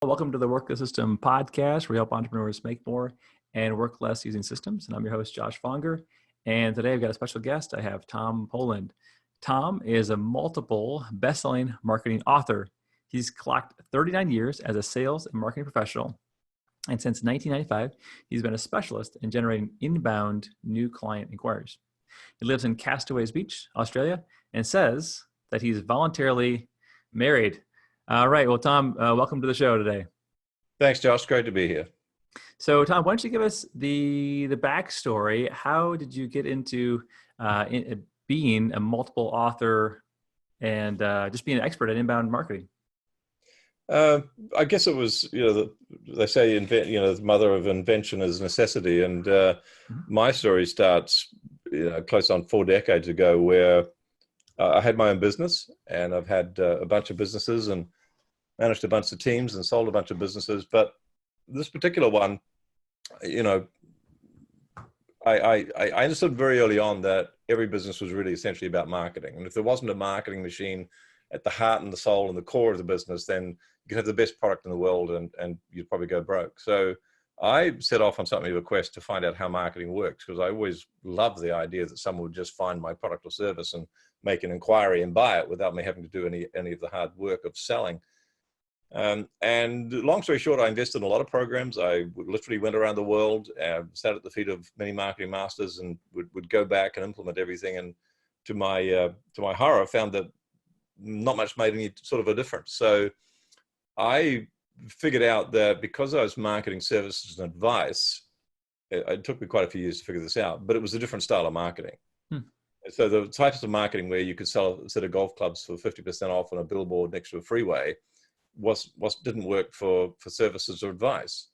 Welcome to the Work the System podcast, where we help entrepreneurs make more and work less using systems. And I'm your host, Josh Fonger. And today I've got a special guest. I have Tom Poland. Tom is a multiple best-selling marketing author. He's clocked 39 years as a sales and marketing professional. And since 1995, he's been a specialist in generating inbound new client inquiries. He lives in Castaways Beach, Australia, and says that he's voluntarily married. All right. Well, Tom, welcome to the show today. Thanks, Josh. Great to be here. So, Tom, why don't you give us the backstory? How did you get into being a multiple author and just being an expert at inbound marketing? I guess it was, they say, the mother of invention is necessity. And my story starts, close on 4 decades ago, where I had my own business, and I've had a bunch of businesses and managed a bunch of teams and sold a bunch of businesses. But this particular one, I understood very early on that every business was really essentially about marketing. And if there wasn't a marketing machine at the heart and the soul and the core of the business, then you could have the best product in the world and you'd probably go broke. So I set off on something of a quest to find out how marketing works, because I always loved the idea that someone would just find my product or service and make an inquiry and buy it without me having to do any of the hard work of selling. And long story short, I invested in a lot of programs. I literally went around the world, sat at the feet of many marketing masters, and would go back and implement everything. And to my horror, found that not much made any sort of a difference. So I figured out that because I was marketing services and advice, it took me quite a few years to figure this out, but it was a different style of marketing. So the types of marketing where you could sell a set of golf clubs for 50% off on a billboard next to a freeway didn't work for services or advice.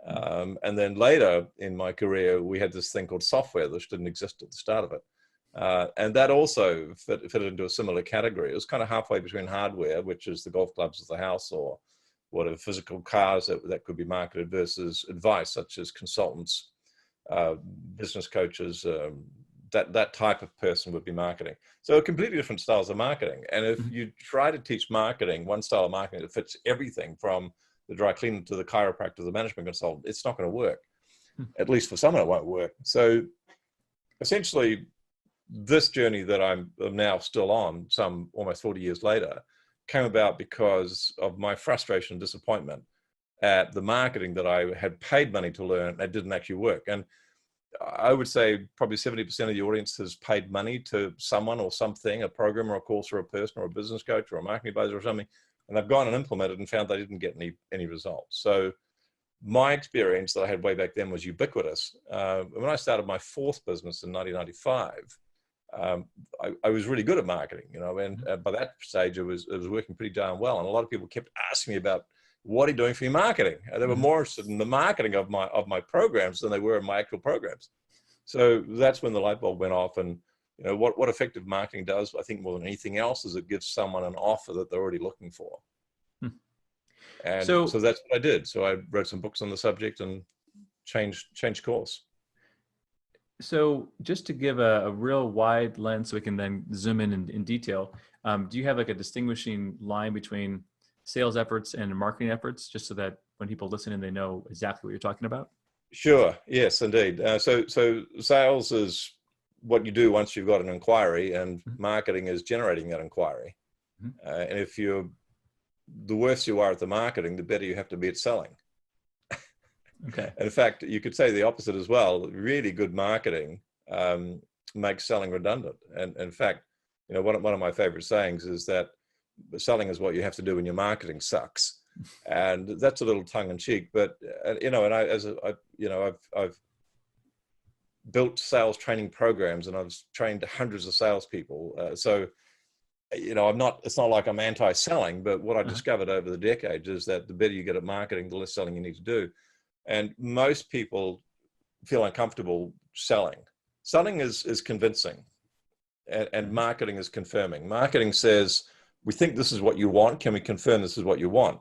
And then later in my career, we had this thing called software, which didn't exist at the start of it. And that also fit into a similar category. It was kind of halfway between hardware, which is the golf clubs of the house, or whatever physical cars that could be marketed, versus advice, such as consultants, business coaches, that type of person would be marketing. So completely different styles of marketing. And if you try to teach marketing, one style of marketing that fits everything from the dry cleaner to the chiropractor to the management consultant, it's not going to work. At least for someone, it won't work. So essentially, this journey that I'm now still on, some almost 40 years later, came about because of my frustration and disappointment at the marketing that I had paid money to learn that didn't actually work. And I would say probably 70% of the audience has paid money to someone or something, a program or a course or a person or a business coach or a marketing advisor or something, and they've gone and implemented and found they didn't get any results. So my experience that I had way back then was ubiquitous. When I started my 4th business in 1995, I was really good at marketing, and by that stage it was working pretty darn well. And a lot of people kept asking me about, what are you doing for your marketing? And they were more interested in the marketing of my programs than they were in my actual programs. So that's when the light bulb went off. And what effective marketing does, I think more than anything else, is it gives someone an offer that they're already looking for. And so that's what I did. So I wrote some books on the subject and changed course. So just to give a real wide lens so we can then zoom in detail, do you have like a distinguishing line between sales efforts and marketing efforts, just so that when people listen in, they know exactly what you're talking about? Sure. Yes, indeed. So sales is what you do once you've got an inquiry, and marketing is generating that inquiry. And if the worse you are at the marketing, the better you have to be at selling. Okay. And in fact, you could say the opposite as well. Really good marketing makes selling redundant. And in fact, one of my favorite sayings is that selling is what you have to do when your marketing sucks. And that's a little tongue in cheek, but I've built sales training programs, and I've trained hundreds of salespeople. It's not like I'm anti-selling, but what I discovered over the decades is that the better you get at marketing, the less selling you need to do. And most people feel uncomfortable selling. Selling is convincing, and marketing is confirming. Marketing says, we think this is what you want. Can we confirm this is what you want?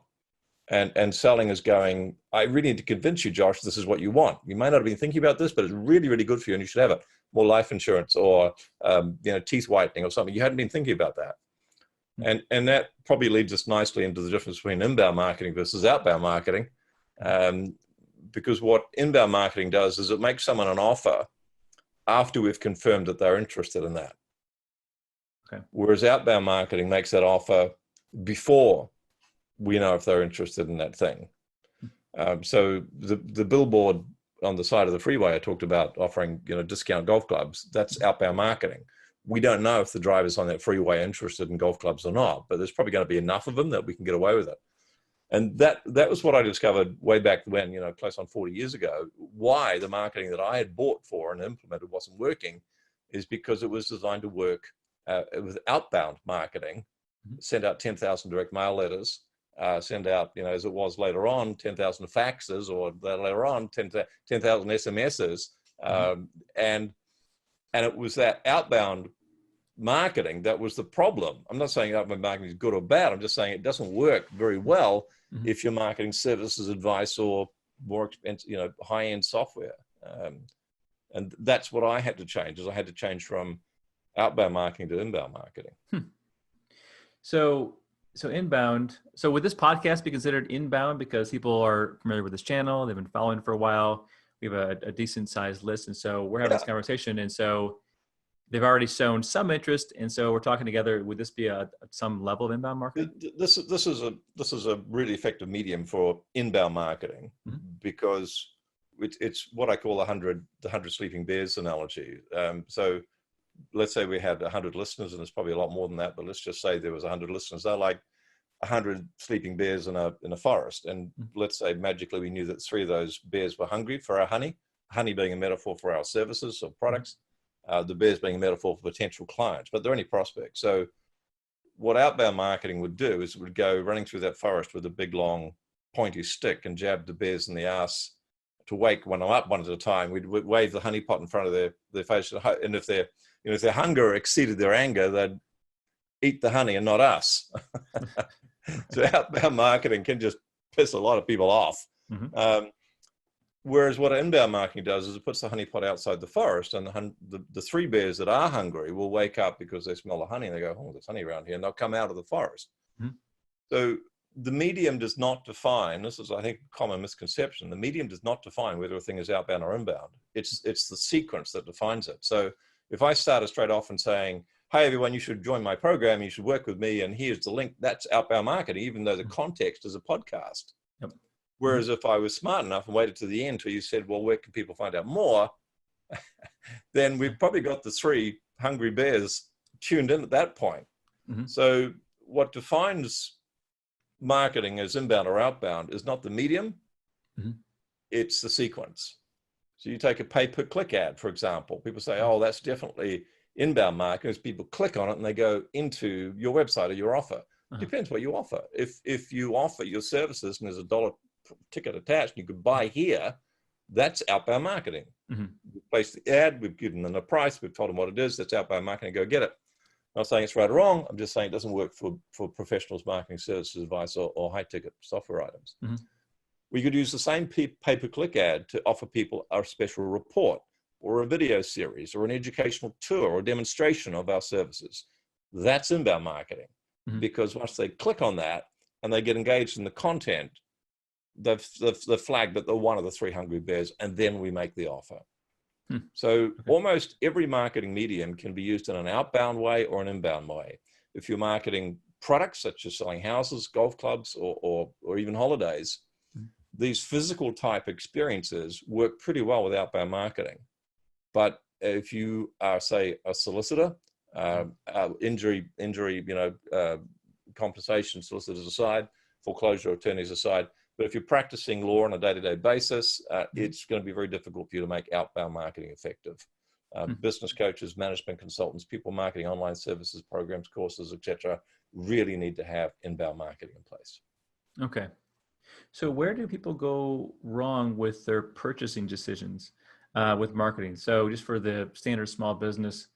And selling is going, I really need to convince you, Josh, this is what you want. You may not have been thinking about this, but it's really, really good for you and you should have it. More life insurance, or teeth whitening or something. You hadn't been thinking about that. And that probably leads us nicely into the difference between inbound marketing versus outbound marketing. Because what inbound marketing does is it makes someone an offer after we've confirmed that they're interested in that. Okay. Whereas outbound marketing makes that offer before we know if they're interested in that thing. So the billboard on the side of the freeway I talked about offering, discount golf clubs, that's outbound marketing. We don't know if the drivers on that freeway are interested in golf clubs or not, but there's probably going to be enough of them that we can get away with it. And that was what I discovered way back when, close on 40 years ago. Why the marketing that I had bought for and implemented wasn't working is because it was designed to work with outbound marketing, send out 10,000 direct mail letters, send out, as it was later on, 10,000 faxes, or later on, 10,000 SMSs. And it was that outbound marketing that was the problem. I'm not saying outbound marketing is good or bad. I'm just saying it doesn't work very well if you're marketing services, advice, or more expensive, high-end software. And that's what I had to change. Is I had to change from outbound marketing to inbound marketing. So inbound. So would this podcast be considered inbound because people are familiar with this channel? They've been following for a while. We have a decent sized list, and so we're having this conversation, and so they've already shown some interest, and so we're talking together. Would this be some level of inbound marketing? This is a really effective medium for inbound marketing because it's what I call the 100 sleeping bears analogy. So let's say we had 100 listeners, and there's probably a lot more than that, but let's just say there was 100 listeners. They're like 100 sleeping bears in a forest, and let's say magically we knew that 3 of those bears were hungry for our honey being a metaphor for our services or products. The bears being a metaphor for potential clients, but they're only prospects. So what outbound marketing would do is it would go running through that forest with a big, long, pointy stick and jab the bears in the ass to wake one up one at a time. We'd wave the honey pot in front of their face. And if their hunger exceeded their anger, they'd eat the honey and not us. So outbound marketing can just piss a lot of people off. Whereas what inbound marketing does is it puts the honey pot outside the forest, and the 3 bears that are hungry will wake up because they smell the honey and they go, oh, there's honey around here, and they'll come out of the forest. So the medium does not define, this is, I think, a common misconception, the medium does not define whether a thing is outbound or inbound. It's the sequence that defines it. So if I started straight off and saying, hey, everyone, you should join my program, you should work with me, and here's the link, that's outbound marketing, even though the context is a podcast. Whereas if I was smart enough and waited to the end till you said, well, where can people find out more? Then we've probably got the 3 hungry bears tuned in at that point. So what defines marketing as inbound or outbound is not the medium, it's the sequence. So you take a pay-per-click ad, for example. People say, oh, that's definitely inbound marketing, as people click on it and they go into your website or your offer. Depends what you offer. If you offer your services and there's a $1 ticket attached, you could buy here, that's outbound marketing. We place the ad, we've given them a price, we've told them what it is, that's outbound marketing, go get it. I'm not saying it's right or wrong, I'm just saying it doesn't work for professionals marketing services, advice, or high ticket software items. We could use the same pay-per-click ad to offer people a special report or a video series or an educational tour or demonstration of our services. That's inbound marketing, because once they click on that and they get engaged in the content, they've flagged that they're one of the 3 hungry bears, and then we make the offer. So almost every marketing medium can be used in an outbound way or an inbound way. If you're marketing products such as selling houses, golf clubs, or even holidays, these physical type experiences work pretty well with outbound marketing. But if you are, say, a solicitor, injury, compensation solicitors aside, foreclosure attorneys aside, but if you're practicing law on a day-to-day basis, it's going to be very difficult for you to make outbound marketing effective. Business coaches, management consultants, people marketing online services, programs, courses, etc., really need to have inbound marketing in place. Okay. So where do people go wrong with their purchasing decisions with marketing? So just for the standard small business,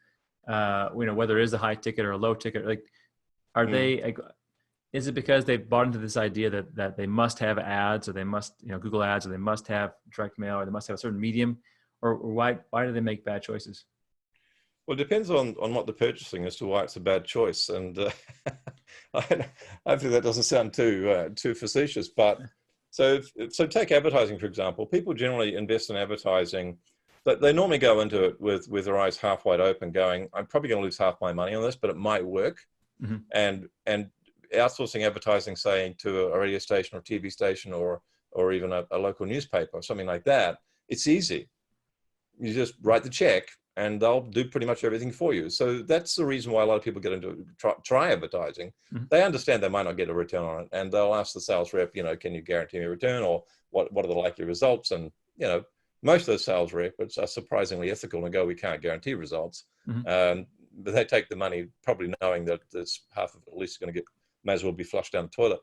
whether it is a high ticket or a low ticket, like, are they, is it because they've bought into this idea that they must have ads, or they must, Google ads, or they must have direct mail, or they must have a certain medium, or why do they make bad choices? Well, it depends on what they're purchasing as to why it's a bad choice. And hopefully that doesn't sound too facetious. But so take advertising, for example. People generally invest in advertising. But they normally go into it with their eyes half wide open, going, "I'm probably going to lose half my money on this, but it might work." Mm-hmm. And outsourcing advertising, saying to a radio station or TV station or even a local newspaper or something like that, it's easy. You just write the check and they'll do pretty much everything for you. So that's the reason why a lot of people get into try advertising. Mm-hmm. They understand they might not get a return on it, and they'll ask the sales rep, can you guarantee me a return, or what are the likely results? And most of those sales reps are surprisingly ethical and go, "We can't guarantee results." Mm-hmm. But they take the money probably knowing that there's half of it at least going to may as well be flushed down the toilet.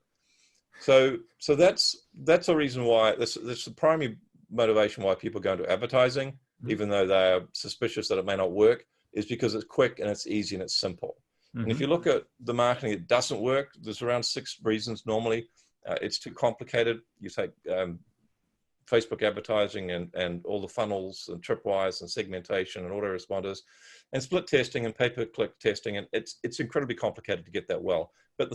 So that's the reason why that's the primary motivation why people go into advertising, mm-hmm. even though they are suspicious that it may not work, is because it's quick and it's easy and it's simple. Mm-hmm. And if you look at the marketing that doesn't work, there's around 6 reasons normally. It's too complicated. You take Facebook advertising and all the funnels and tripwires and segmentation and autoresponders and split testing and pay-per-click testing, and it's incredibly complicated to get that well. But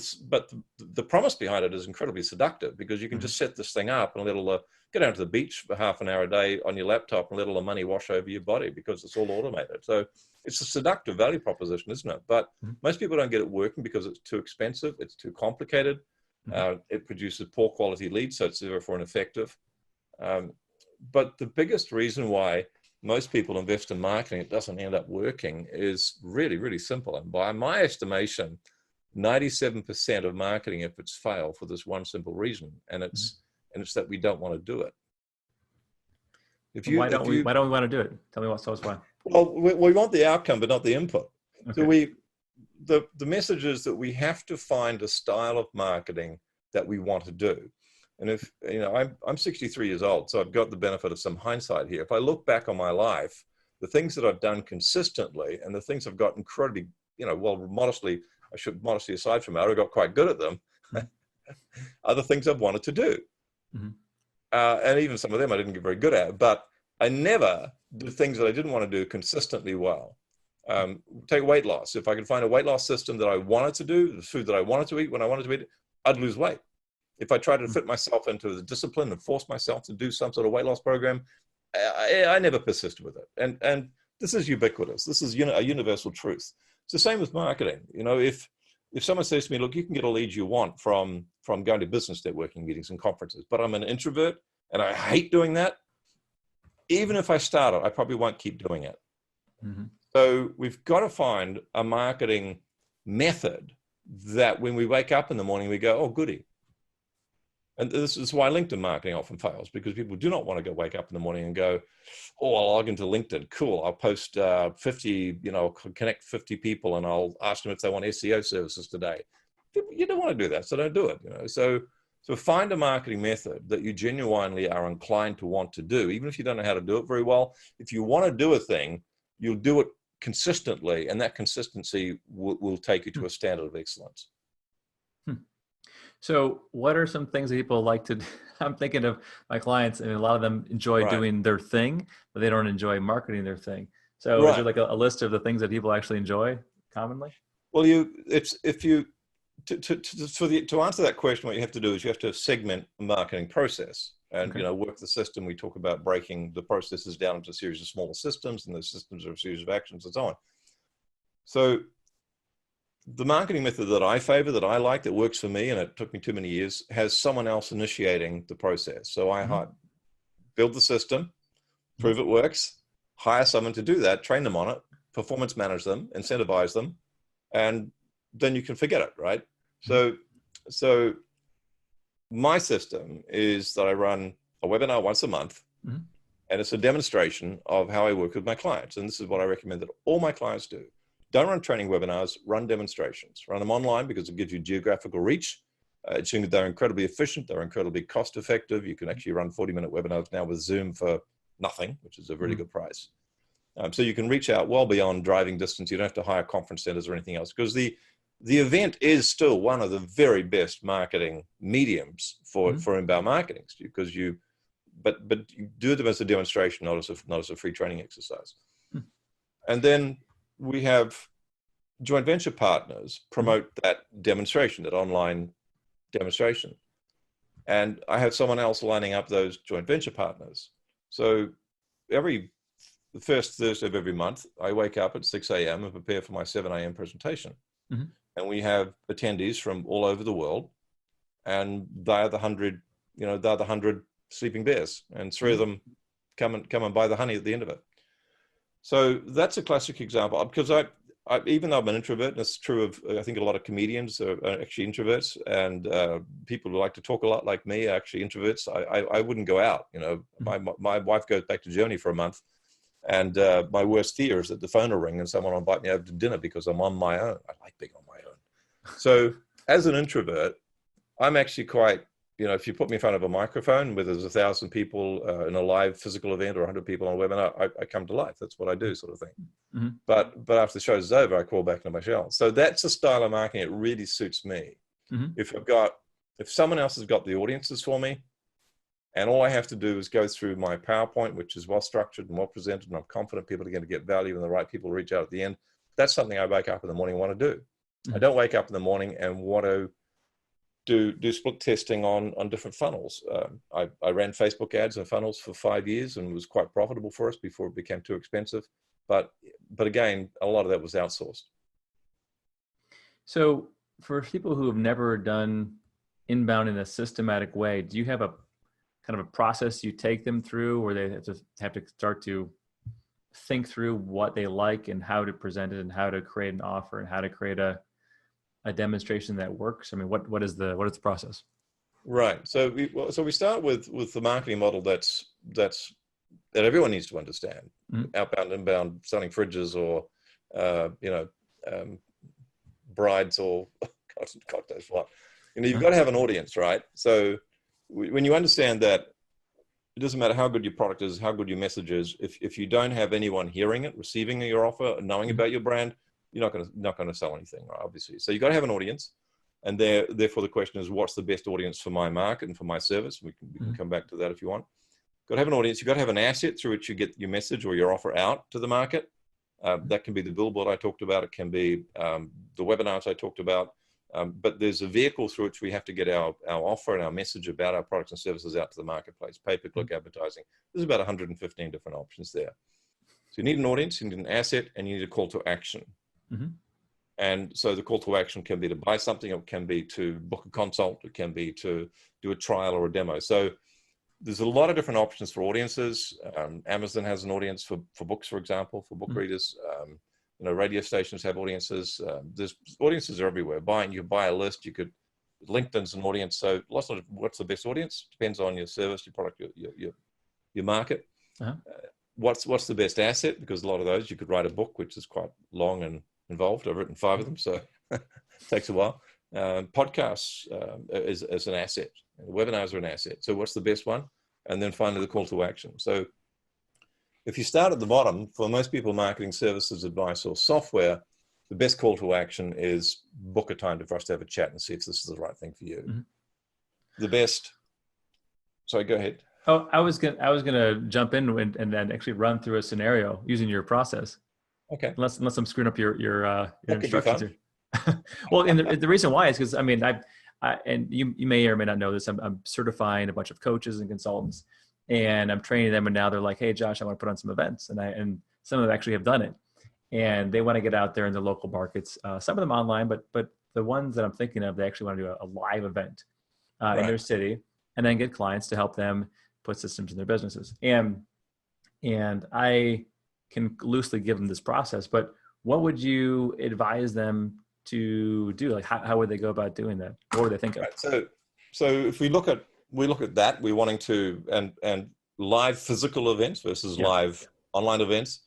the promise behind it is incredibly seductive, because you can just set this thing up and let all the go down to the beach for half an hour a day on your laptop and let all the money wash over your body because it's all automated. So it's a seductive value proposition, isn't it? But most people don't get it working because it's too expensive, it's too complicated, it produces poor quality leads, so it's therefore ineffective. But the biggest reason why most people invest in marketing, it doesn't end up working, is really, really simple. And by my estimation, 97% of marketing efforts fail for this one simple reason, and it's that we don't want to do it. Why don't we want to do it? Tell us why. Well, we want the outcome, but not the input. Okay. So the message is that we have to find a style of marketing that we want to do. And if, I'm 63 years old, so I've got the benefit of some hindsight here. If I look back on my life, the things that I've done consistently and the things I've got incredibly, modesty aside from it, I got quite good at them, are the things I've wanted to do. Mm-hmm. And even some of them I didn't get very good at, but I never did things that I didn't want to do consistently well. Take weight loss. If I could find a weight loss system that I wanted to do, the food that I wanted to eat when I wanted to eat it, I'd lose weight. If I tried to fit myself into the discipline and force myself to do some sort of weight loss program, I never persisted with it. And this is ubiquitous. This is a universal truth. It's the same with marketing. If someone says to me, "Look, you can get a lead you want from going to business networking meetings and conferences, but I'm an introvert and I hate doing that," even if I start it, I probably won't keep doing it. Mm-hmm. So we've got to find a marketing method that when we wake up in the morning, we go, "Oh, goody." And this is why LinkedIn marketing often fails, because people do not want to wake up in the morning and go, "Oh, I'll log into LinkedIn. Cool. I'll post 50, connect 50 people and I'll ask them if they want SEO services today." You don't want to do that, so don't do it. So find a marketing method that you genuinely are inclined to want to do, even if you don't know how to do it very well. If you want to do a thing, you'll do it consistently, and that consistency will take you to a standard of excellence. So what are some things that people like to do? I'm thinking of my clients, and a lot of them enjoy doing their thing, but they don't enjoy marketing their thing. So is there like a list of the things that people actually enjoy commonly? Well, to answer that question, what you have to do is you have to segment the marketing process and, work the system. We talk about breaking the processes down into a series of smaller systems, and those systems are a series of actions and so on. So the marketing method that I favor, that I like, that works for me, and it took me too many years, has someone else initiating the process. So I build the system, prove it works, hire someone to do that, train them on it, performance manage them, incentivize them, and then you can forget it, right? So my system is that I run a webinar once a month, and it's a demonstration of how I work with my clients. And this is what I recommend that all my clients do. Don't run training webinars, run demonstrations. Run them online because it gives you geographical reach. They're incredibly efficient. They're incredibly cost effective. You can actually run 40-minute webinars now with Zoom for nothing, which is a really good price. So you can reach out well beyond driving distance. You don't have to hire conference centers or anything else, because the event is still one of the very best marketing mediums for inbound marketing, because but you do them as a demonstration, not as a free training exercise. And then we have joint venture partners promote that demonstration, that online demonstration. And I have someone else lining up those joint venture partners. So the first Thursday of every month, I wake up at 6 a.m. and prepare for my 7 a.m. presentation. Mm-hmm. And we have attendees from all over the world. And they're the 100 sleeping bears. And 3 of them come and buy the honey at the end of it. So that's a classic example, because I even though I'm an introvert, and it's true of, I think a lot of comedians are actually introverts, and people who like to talk a lot like me are actually introverts. I wouldn't go out. My wife goes back to Germany for a month, and my worst fear is that the phone will ring and someone will invite me over to dinner because I'm on my own. I like being on my own. So as an introvert, I'm actually quite, if you put me in front of a microphone where there's 1,000 people in a live physical event or 100 people on a webinar, I come to life. That's what I do, sort of thing. Mm-hmm. But after the show's over, I crawl back into my shell. So that's a style of marketing. It really suits me. Mm-hmm. If someone else has got the audiences for me, and all I have to do is go through my PowerPoint, which is well structured and well presented, and I'm confident people are going to get value and the right people reach out at the end. That's something I wake up in the morning and want to do. Mm-hmm. I don't wake up in the morning and want to do split testing on different funnels. I ran Facebook ads and funnels for 5 years, and it was quite profitable for us before it became too expensive. But again, a lot of that was outsourced. So for people who have never done inbound in a systematic way, do you have a kind of a process you take them through, where they have to start to think through what they like and how to present it and how to create an offer and how to create a demonstration that works? I mean, what is the process? Right. So we start with the marketing model that everyone needs to understand. Mm-hmm. Outbound, inbound, selling fridges or brides or cocktails. What you've got to have an audience, right? So when you understand that, it doesn't matter how good your product is, how good your message is. If you don't have anyone hearing it, receiving your offer, knowing about your brand, you're not going to sell anything, right? Obviously. So you got to have an audience, and therefore the question is, what's the best audience for my market and for my service? We can come back to that if you want. Got to have an audience. You got to have an asset through which you get your message or your offer out to the market. That can be the billboard I talked about. It can be the webinars I talked about. But there's a vehicle through which we have to get our offer and our message about our products and services out to the marketplace. Pay-per-click advertising. There's about 115 different options there. So you need an audience, you need an asset, and you need a call to action. Mm-hmm. And so the call to action can be to buy something, it can be to book a consult, it can be to do a trial or a demo. So there's a lot of different options for audiences. Amazon has an audience for books, for example, for book readers. Radio stations have audiences. There's audiences are everywhere. You buy a list. LinkedIn's an audience. So lots of what's the best audience depends on your service, your product, your market. Uh-huh. What's the best asset? Because a lot of those you could write a book, which is quite long and involved. I've written 5 of them, so it takes a while. Podcasts is an asset. Webinars are an asset. So what's the best one? And then finally the call to action. So if you start at the bottom, for most people, marketing services, advice, or software, the best call to action is book a time for us to have a chat and see if this is the right thing for you. Mm-hmm. Sorry, go ahead. Oh, I was gonna jump in and then actually run through a scenario using your process. Okay. Unless I'm screwing up your instructions here. Well, and the reason why is because and you may or may not know this. I'm certifying a bunch of coaches and consultants, and I'm training them. And now they're like, "Hey, Josh, I want to put on some events," and some of them actually have done it, and they want to get out there in the local markets. Some of them online, but the ones that I'm thinking of, they actually want to do a live event in their city, and then get clients to help them put systems in their businesses. And I can loosely give them this process, but what would you advise them to do? Like, how would they go about doing that? What would they think of? Right. So if we look at that, we're wanting to, and live physical events versus live online events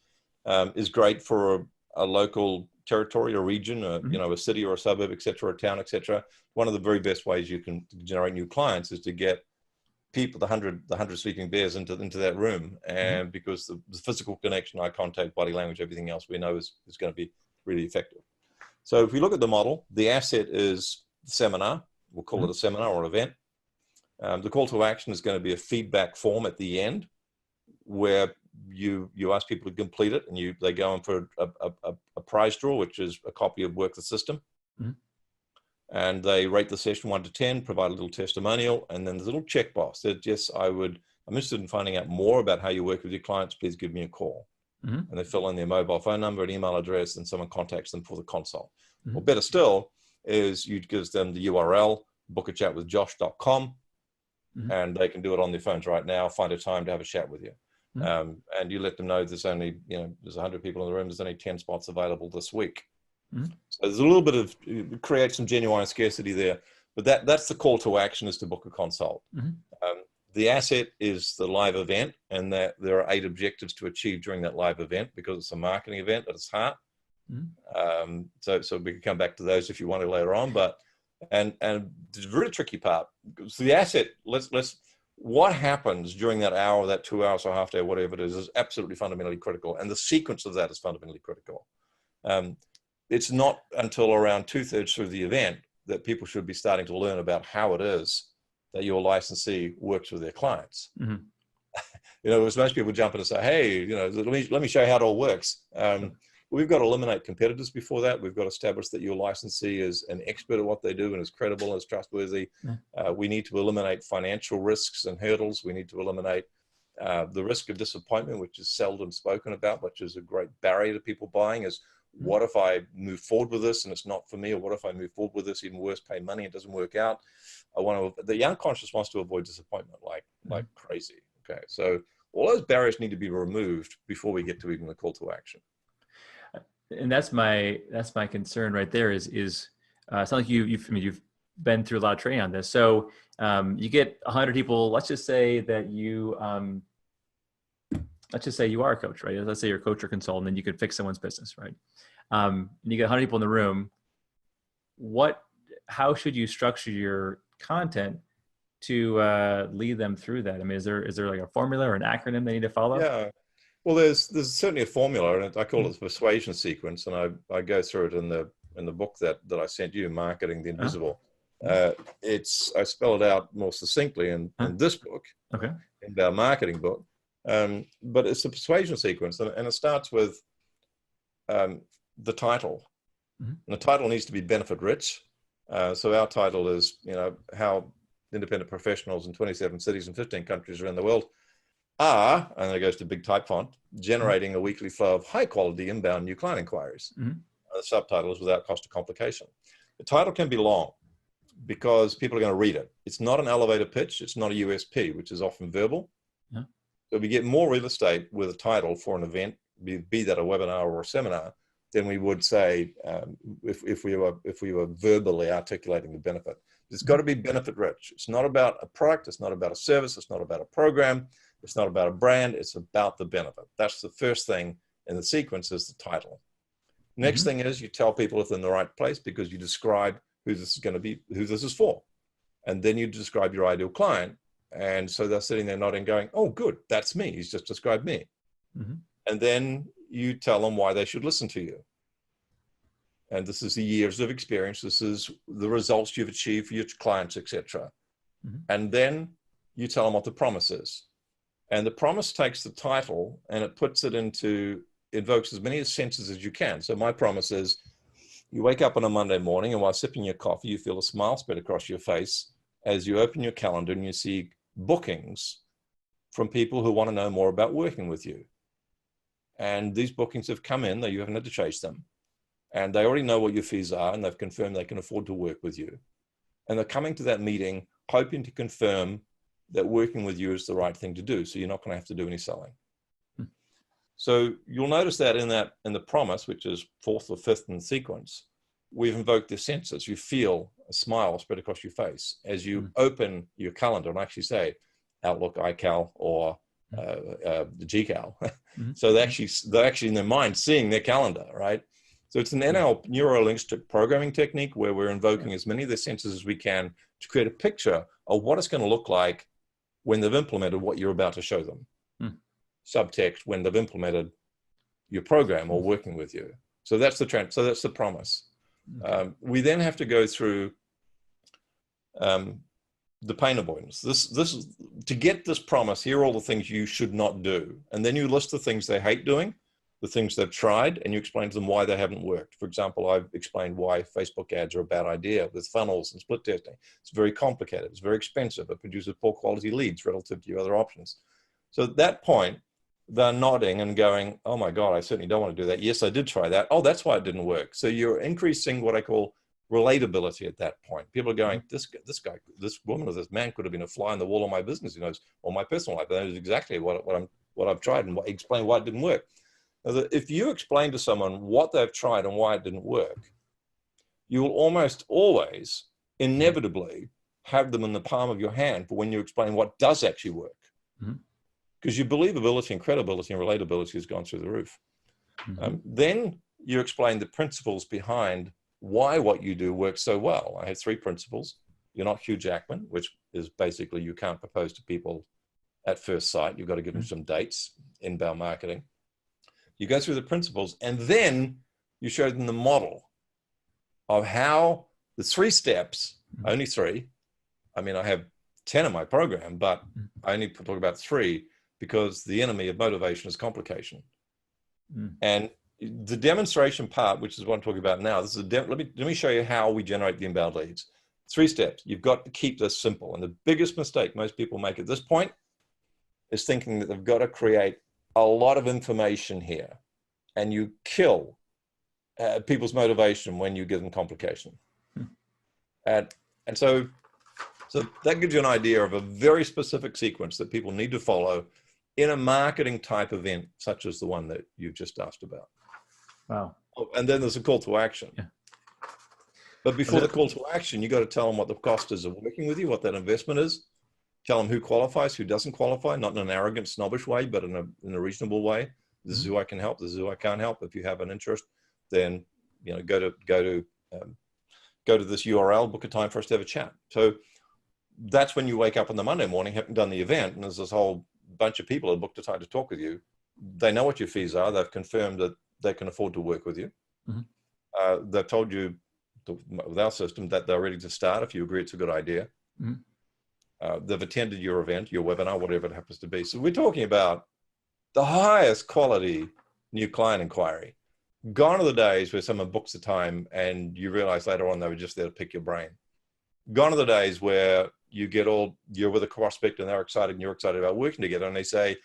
is great for a local territory or region, a city or a suburb, et cetera, a town, et cetera. One of the very best ways you can generate new clients is to get people, the 100 sleeping bears into that room. And because the physical connection, eye contact, body language, everything else we know is going to be really effective. So if we look at the model, the asset is the seminar. We'll call it a seminar or event. The call to action is going to be a feedback form at the end where you ask people to complete it, and they go in for a prize draw, which is a copy of Work the System. Mm-hmm. And they rate the session 1 to 10, provide a little testimonial, and then there's a little checkbox that, yes, I'm interested in finding out more about how you work with your clients. Please give me a call. Mm-hmm. And they fill in their mobile phone number and email address, and someone contacts them for the consult. Mm-hmm. Or better still is you give them the URL, bookachatwithjosh.com, mm-hmm. and they can do it on their phones right now, find a time to have a chat with you. Mm-hmm. And you let them know there's only, there's 100 people in the room, there's only 10 spots available this week. Mm-hmm. So there's a little bit of, create some genuine scarcity there, but that's the call to action, is to book a consult. Mm-hmm. The asset is the live event, and that there are 8 objectives to achieve during that live event, because it's a marketing event at its heart. Mm-hmm. So we can come back to those if you want to later on, but, and the really tricky part, so the asset, what happens during that hour, that 2 hours or half day, whatever it is absolutely fundamentally critical. And the sequence of that is fundamentally critical. It's not until around 2/3 through the event that people should be starting to learn about how it is that your licensee works with their clients. Mm-hmm. As most people jump in and say, hey, let me show you how it all works. We've got to eliminate competitors before that. We've got to establish that your licensee is an expert at what they do and is credible and is trustworthy. Yeah. We need to eliminate financial risks and hurdles. We need to eliminate the risk of disappointment, which is seldom spoken about, which is a great barrier to people buying, is what if I move forward with this and it's not for me? Or what if I move forward with this, even worse, pay money, it doesn't work out? The unconscious wants to avoid disappointment like crazy. Okay, so all those barriers need to be removed before we get to even the call to action. And that's my concern right there. Is it's not like you've been through a lot of training on this. So you get 100 people. Let's just say that you are a coach, right? Let's say you're a coach or consultant, and you could fix someone's business, right? And you get 100 people in the room. How should you structure your content to lead them through that? I mean, is there like a formula or an acronym they need to follow? Yeah. Well, there's certainly a formula, and I call it the Persuasion Sequence, and I go through it in the book that I sent you, Marketing the Invisible. I spell it out more succinctly in this book, in our marketing book. But it's a Persuasion Sequence, and it starts with the title. And the title needs to be benefit rich. So our title is, how independent professionals in 27 cities and 15 countries around the world are, and then it goes to big type font, generating a weekly flow of high quality inbound new client inquiries. The subtitle is without cost or complication. The title can be long because people are going to read it. It's not an elevator pitch. It's not a USP, which is often verbal. So we get more real estate with a title for an event, be that a webinar or a seminar, than we would say if we were verbally articulating the benefit. It's got to be benefit rich. It's not about a product. It's not about a service. It's not about a program. It's not about a brand. It's about the benefit. That's the first thing in the sequence, is the title. Next thing is you tell people if they're in the right place, because you describe who this is going to be, who this is for. And then you describe your ideal client. And so they're sitting there nodding, going, oh, good, that's me. He's just described me. And then you tell them why they should listen to you. And this is the years of experience. This is the results you've achieved for your clients, etc. And then you tell them what the promise is. And the promise takes the title and it puts it invokes as many senses as you can. So my promise is, you wake up on a Monday morning, and while sipping your coffee, you feel a smile spread across your face as you open your calendar and you see bookings from people who want to know more about working with you. And these bookings have come in, though you haven't had to chase them. And they already know what your fees are, and they've confirmed they can afford to work with you. And they're coming to that meeting hoping to confirm that working with you is the right thing to do. So you're not going to have to do any selling. So you'll notice that in the promise, which is 4th or 5th in the sequence, we've invoked the senses. You feel a smile spread across your face as you open your calendar and actually say Outlook, iCal, or the GCal. So they're actually in their mind seeing their calendar, right? So it's an neuro-linguistic programming technique where we're invoking as many of the senses as we can to create a picture of what it's going to look like when they've implemented what you're about to show them. Subtext, when they've implemented your program or working with you. So that's the promise. We then have to go through the pain avoidance. This is to get this promise. Here are all the things you should not do, and then you list the things they hate doing, the things they've tried, and you explain to them why they haven't worked. For example, I've explained why Facebook ads are a bad idea with funnels and split testing. It's very complicated. It's very expensive. It produces poor quality leads relative to your other options. So at that point, they're nodding and going, "Oh my God, I certainly don't want to do that. Yes, I did try that. Oh, that's why it didn't work." So you're increasing what I call relatability at that point. People are going, this guy, this woman, or this man could have been a fly in the wall of my business, or my personal life. That is exactly what I've tried, and explain why it didn't work. Now, if you explain to someone what they've tried and why it didn't work, you will almost always inevitably have them in the palm of your hand for when you explain what does actually work. Because your believability and credibility and relatability has gone through the roof. Then you explain the principles behind why what you do works so well. I have 3 principles. You're not Hugh Jackman, which is basically you can't propose to people at first sight. You've got to give them some dates, inbound marketing. You go through the principles, and then you show them the model of how the 3 steps, only 3. I mean, I have 10 in my program, but I only talk about 3 because the enemy of motivation is complication. And the demonstration part, which is what I'm talking about now, this is let me show you how we generate the inbound leads. 3 steps. You've got to keep this simple. And the biggest mistake most people make at this point is thinking that they've got to create a lot of information here, and you kill people's motivation when you give them complication. And so that gives you an idea of a very specific sequence that people need to follow in a marketing type event, such as the one that you've just asked about. Wow. Oh, and then there's a call to action. Yeah. But before the call to action, you got to tell them what the cost is of working with you, what that investment is. Tell them who qualifies, who doesn't qualify, not in an arrogant, snobbish way, but in a reasonable way. This is who I can help. This is who I can't help. If you have an interest, then go to this URL, book a time for us to have a chat. So that's when you wake up on the Monday morning, haven't done the event, and there's this whole bunch of people who booked a time to talk with you. They know what your fees are. They've confirmed that they can afford to work with you. They've told you with our system that they're ready to start if you agree it's a good idea. They've attended your event, your webinar, whatever it happens to be. So we're talking about the highest quality new client inquiry. Gone are the days where someone books a time and you realize later on they were just there to pick your brain. Gone are the days where you're with a prospect and they're excited and you're excited about working together, and they say,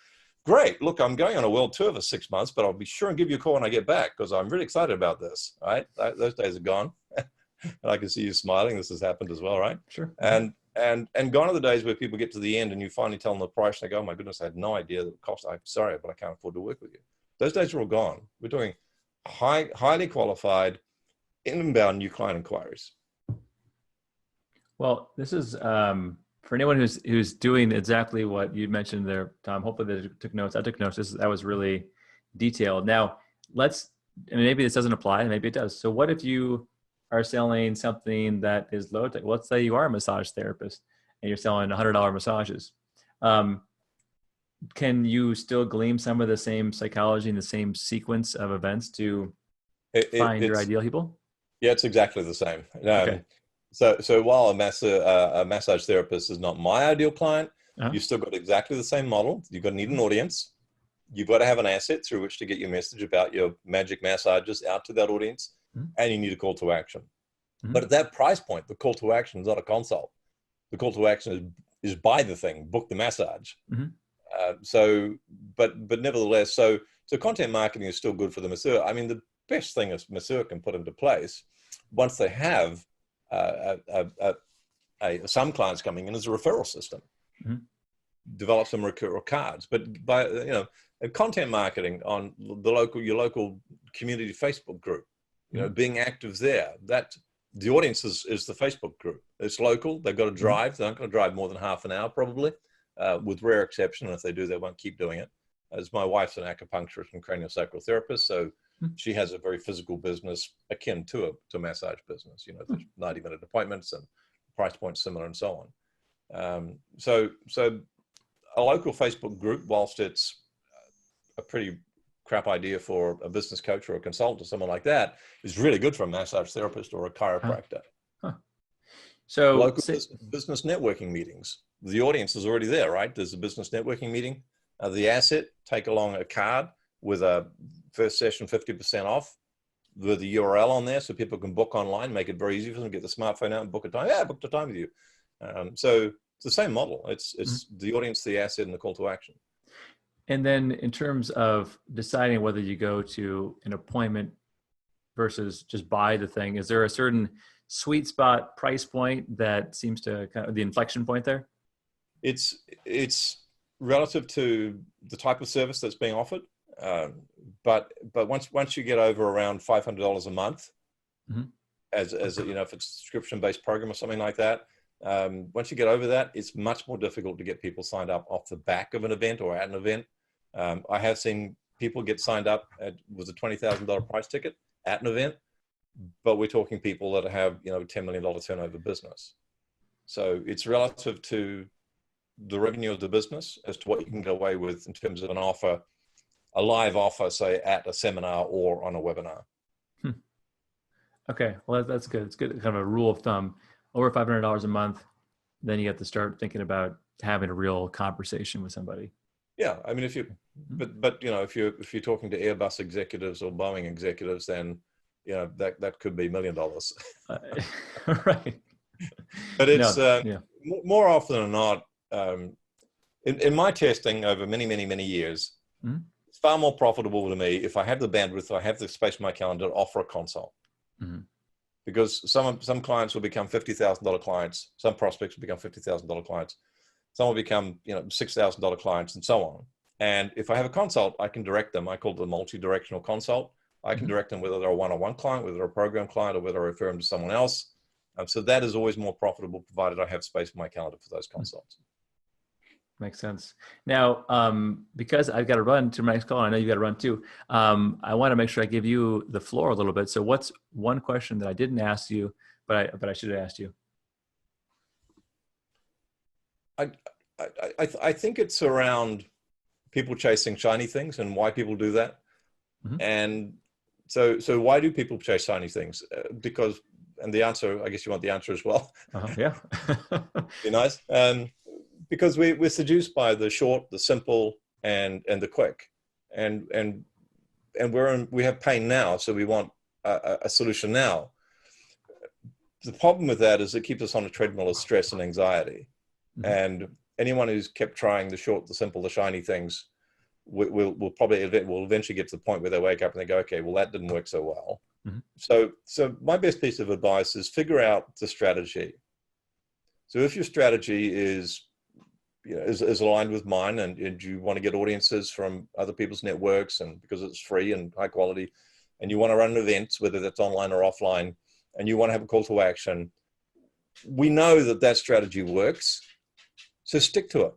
"Great, look, I'm going on a world tour for 6 months, but I'll be sure and give you a call when I get back because I'm really excited about this." Right? Those days are gone. And I can see you smiling. This has happened as well, right? Sure. And gone are the days where people get to the end and you finally tell them the price and they go, "Oh my goodness, I had no idea the cost. I'm sorry, but I can't afford to work with you." Those days are all gone. We're doing highly qualified inbound new client inquiries. Well, this is for anyone who's doing exactly what you mentioned there, Tom. Hopefully they took notes. I took notes. That was really detailed. Now, maybe this doesn't apply, and maybe it does. So what if you are selling something that is low tech? Let's say you are a massage therapist and you're selling $100 massages. Can you still glean some of the same psychology and the same sequence of events to find your ideal people? Yeah, it's exactly the same. Okay. So while a massage therapist is not my ideal client, you've still got exactly the same model. You've got to need an audience. You've got to have an asset through which to get your message about your magic massages out to that audience, and you need a call to action. But at that price point, the call to action is not a consult. The call to action is buy the thing, book the massage. But nevertheless, so content marketing is still good for the masseur. I mean, the best thing a masseur can put into place once they have some clients coming in is a referral system. Develop some referral cards, but by content marketing on your local community Facebook group, being active there. That the audience is the Facebook group. It's local. They've got to drive. They're not going to drive more than half an hour probably, with rare exception. And if they do, they won't keep doing it. As my wife's an acupuncturist and craniosacral therapist, so she has a very physical business akin to a massage business. There's 90-minute appointments and price points similar and so on. So a local Facebook group, whilst it's a pretty crap idea for a business coach or a consultant or someone like that, is really good for a massage therapist or a chiropractor. So Local business networking meetings. The audience is already there, right? There's a business networking meeting. The asset, take along a card with a first session 50% off with the URL on there so people can book online, make it very easy for them to get the smartphone out and book a time. Yeah, I booked a time with you. So it's the same model. It's the audience, the asset, and the call to action. And then in terms of deciding whether you go to an appointment versus just buy the thing, is there a certain sweet spot price point that seems to kind of the inflection point there? It's relative to the type of service that's being offered. But once you get over around $500 a month, as a, you know, if it's a subscription-based program or something like that, once you get over that, it's much more difficult to get people signed up off the back of an event or at an event. I have seen people get signed up with a $20,000 price ticket at an event, but we're talking people that have, you know, $10 million turnover business. So it's relative to the revenue of the business as to what you can get away with in terms of an offer, a live offer, say at a seminar or on a webinar. Okay, well that's good. It's good, kind of a rule of thumb. Over $500 a month, then you have to start thinking about having a real conversation with somebody. Yeah, I mean, if you, but you know, if you're talking to Airbus executives or Boeing executives, then you know that could be $1 million. Right. But it's more often than not, in my testing over many years, it's far more profitable to me if I have the bandwidth, I have the space in my calendar to offer a consult. Because some clients will become $50,000 clients, some prospects will become $50,000 clients, some will become, you know, $6,000 clients, and so on. And if I have a consult, I can direct them. I call it a multi-directional consult. I can direct them whether they're a one-on-one client, whether they're a program client, or whether I refer them to someone else. So that is always more profitable, provided I have space in my calendar for those consults. Makes sense. Now, because I've got to run to my next call, I know you've got to run too. I want to make sure I give you the floor a little bit. So what's one question that I didn't ask you, but I should have asked you? I think it's around people chasing shiny things and why people do that. And so why do people chase shiny things? Because, and the answer, I guess you want the answer as well. Yeah. Be nice. Because we're seduced by the short, the simple, and the quick, and we have pain now, so we want a solution now. The problem with that is it keeps us on a treadmill of stress and anxiety, and anyone who's kept trying the short, the simple, the shiny things will eventually get to the point where they wake up and they go, okay, well that didn't work so well. So my best piece of advice is figure out the strategy. So if your strategy is aligned with mine, and you want to get audiences from other people's networks, and because it's free and high quality, and you want to run events, whether that's online or offline, and you want to have a call to action, we know that strategy works. So stick to it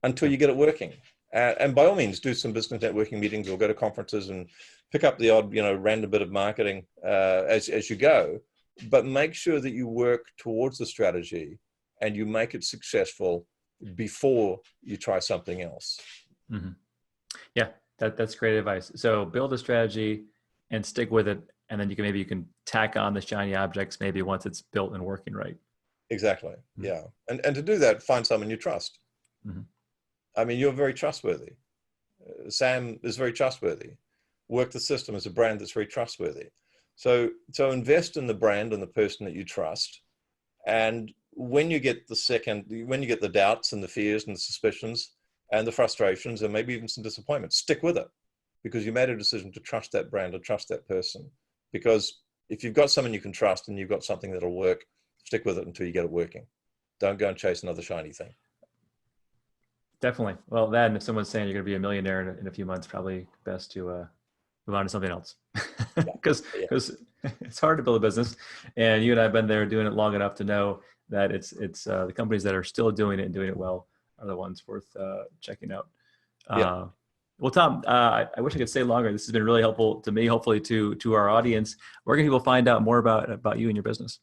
until you get it working. And by all means, do some business networking meetings or go to conferences and pick up the odd, random bit of marketing as you go. But make sure that you work towards the strategy and you make it successful before you try something else. Yeah, that's great advice. So build a strategy and stick with it, and then you can tack on the shiny objects maybe once it's built and working right. Exactly. Yeah, and to do that, find someone you trust. I mean, you're very trustworthy. Sam is very trustworthy. Work the System is a brand that's very trustworthy. So invest in the brand and the person that you trust. And when you get the doubts and the fears and the suspicions and the frustrations and maybe even some disappointment, stick with it, because you made a decision to trust that brand and trust that person. Because if you've got someone you can trust and you've got something that'll work, stick with it until you get it working. Don't go and chase another shiny thing. Definitely. Well, that, and if someone's saying you're going to be a millionaire in a few months, probably best to move on to something else, because it's hard to build a business, and you and I have been there doing it long enough to know that it's the companies that are still doing it and doing it well are the ones worth checking out. Well, Tom, I wish I could stay longer. This has been really helpful to me, hopefully to our audience. Where can people find out more about you and your business?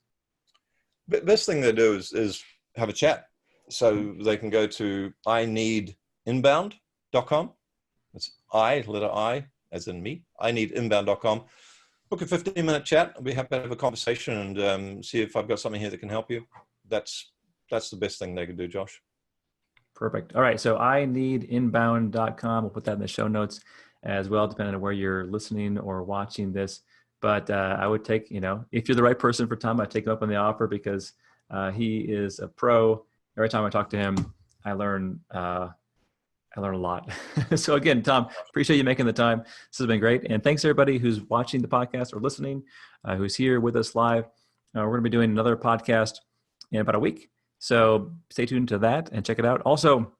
Best thing they do is have a chat. So they can go to ineedinbound.com. It's letter I, as in me, ineedinbound.com. Book a 15-minute chat. I'll be happy to have a conversation and see if I've got something here that can help you. that's the best thing they can do, Josh. Perfect. All right. So I need inbound.com. We'll put that in the show notes as well, depending on where you're listening or watching this. But I would take, if you're the right person for Tom, I'd take him up on the offer because he is a pro. Every time I talk to him, I learn a lot. So again, Tom, appreciate you making the time. This has been great. And thanks everybody who's watching the podcast or listening, who's here with us live. We're going to be doing another podcast in about a week. So stay tuned to that and check it out. Also,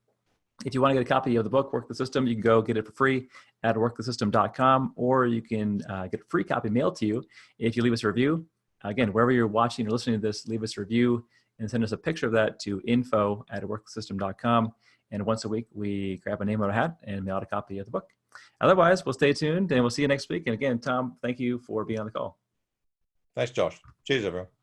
if you want to get a copy of the book, Work the System, you can go get it for free at workthesystem.com, or you can get a free copy mailed to you if you leave us a review. Again, wherever you're watching or listening to this, leave us a review and send us a picture of that to info@workthesystem.com. And once a week, we grab a name out of a hat and mail out a copy of the book. Otherwise, we'll stay tuned and we'll see you next week. And again, Tom, thank you for being on the call. Thanks, Josh. Cheers, everyone.